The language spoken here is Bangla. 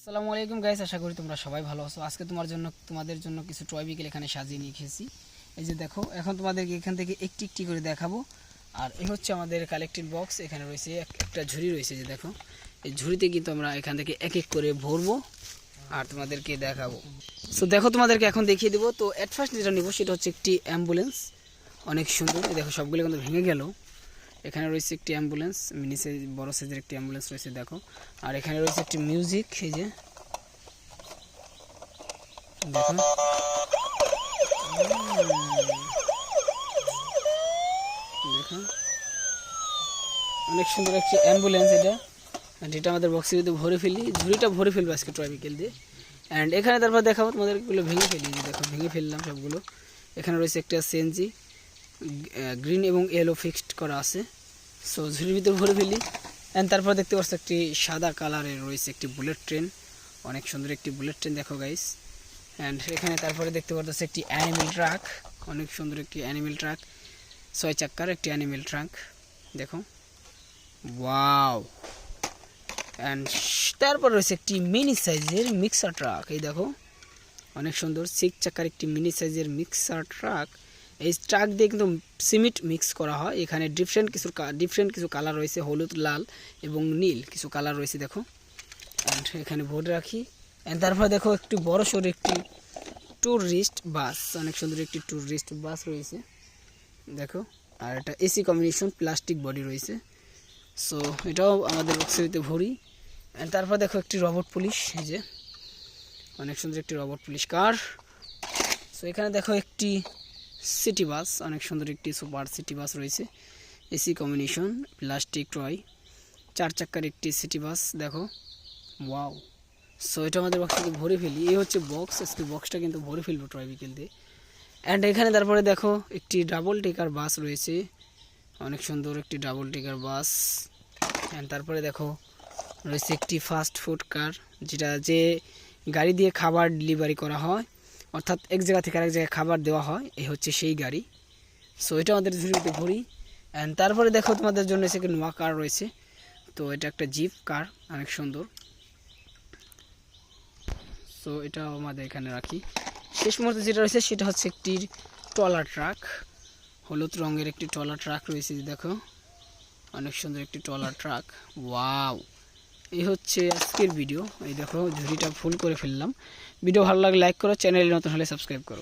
আসসালামু আলাইকুম গাইস, আশা করি তোমরা সবাই ভালো আছো। আজকে তোমাদের জন্য কিছু টয় বিকেল এখানে সাজিয়ে নিয়ে এসেছি। এই যে দেখো, এখন তোমাদেরকে এখান থেকে একটি একটি করে দেখাবো। আর এই হচ্ছে আমাদের কালেক্টিভ বক্স। এখানে রয়েছে একটা ঝুড়ি রয়েছে, যে দেখো এই ঝুড়িতে কিন্তু আমরা এখান থেকে এক এক করে ভরবো আর তোমাদেরকে দেখাবো। সো দেখো, তোমাদেরকে এখন দেখিয়ে দেবো। তো অ্যাট ফার্স্ট যেটা নিব সেটা হচ্ছে একটি অ্যাম্বুলেন্স, অনেক সুন্দর। এই দেখো সবগুলো কিন্তু ভেঙে গেল। এখানে রয়েছে একটি অ্যাম্বুলেন্স, মিনি সাইজ বড় সাইজের একটি অ্যাম্বুলেন্স রয়েছে দেখো। আর এখানে রয়েছে একটি মিউজিক, এই যে দেখো দেখো অনেক সুন্দর একটি অ্যাম্বুলেন্স এটা। যেটা আমাদের বক্সের ভিতরে ভরে ফেলি, ঝুড়িটা ভরে ফেলবো আজকে টয় বিকেল দিয়ে। অ্যান্ড এখানে তারপর দেখাবো তোমাদের, এগুলো ভেঙে ফেলি। যে দেখো ভেঙে ফেললাম সবগুলো। এখানে রয়েছে একটা সিএনজি, গ্রিন এবং ইয়েলো ফিক্সড করা আছে। সো ঝুড়ির ভিতরে ভরে ফেলি। অ্যান্ড তারপর দেখতে পাচ্ছ একটি সাদা কালারের রয়েছে একটি বুলেট ট্রেন, অনেক সুন্দর একটি বুলেট ট্রেন দেখো গাইস। অ্যান্ড এখানে তারপরে দেখতে পাচ্ছ একটি অ্যানিমেল ট্রাক, অনেক সুন্দর একটি অ্যানিমেল ট্রাক, 6 চাক্কার একটি অ্যানিমেল ট্রাক দেখো, ওয়াও। অ্যান্ড তারপর রয়েছে একটি মিনি সাইজের মিক্সার ট্রাক, এই দেখো অনেক সুন্দর 6 চাকার একটি মিনি সাইজের মিক্সার ট্রাক। এই ট্রাক দিয়ে কিন্তু সিমেন্ট মিক্স করা হয়। এখানে ডিফারেন্ট কিছু কালার রয়েছে, হলুদ, লাল এবং নীল কিছু কালার রয়েছে দেখো। অ্যান্ড এখানে বোর্ড রাখি। অ্যান্ড তারপর দেখো একটি বড় সড়ো একটি ট্যুরিস্ট বাস, অনেক সুন্দর একটি ট্যুরিস্ট বাস রয়েছে দেখো। আর এটা এসি কম্বিনেশন প্লাস্টিক বডি রয়েছে। সো এটাও আমাদের বক্সের ভরি। অ্যান্ড তারপর দেখো একটি রবট পুলিশ, এই যে অনেক সুন্দর একটি রবট পুলিশ কার। সো এখানে দেখো একটি সিটি বাস, অনেক সুন্দর একটি সুপার সিটি বাস রয়েছে, এসি কম্বিনেশন প্লাস্টিক টয়, 4 চাক্কার একটি সিটি বাস দেখো, ওয়াও। সো এটা আমাদের বক্স থেকে ভরে ফেলি। এই হচ্ছে বক্স, আজকে বক্সটা কিন্তু ভরে ফেলবো টয় বিকেল দিয়ে। অ্যান্ড এখানে তারপরে দেখো একটি ডাবল টেকার বাস রয়েছে, অনেক সুন্দর একটি ডাবল টেকার বাস। অ্যান্ড তারপরে দেখো রয়েছে একটি ফাস্ট ফুড কার, যে গাড়ি দিয়ে খাবার ডেলিভারি করা হয়, অর্থাৎ এক জায়গা থেকে আরেক জায়গায় খাবার দেওয়া হয়, এই হচ্ছে সেই গাড়ি। সো এটা আমাদের ঝুড়িতে ভরি। অ্যান্ড তারপরে দেখো তোমাদের জন্য এসে নোয়া কার রয়েছে। তো এটা একটা জিপ কার, অনেক সুন্দর। সো এটাও আমাদের এখানে রাখি। শেষ মুহূর্তে যেটা রয়েছে সেটা হচ্ছে একটি ট্রলার ট্রাক, হলুদ রঙের একটি ট্রলার ট্রাক রয়েছে দেখো, অনেক সুন্দর একটি ট্রলার ট্রাক, ওয়াও। এই হচ্ছে আজকের ভিডিও। এই দেখো ঝুড়িটা ফুল করে ফেললাম। ভিডিও ভালো লাগলে লাইক করো, চ্যানেলে নতুন হলে সাবস্ক্রাইব করো।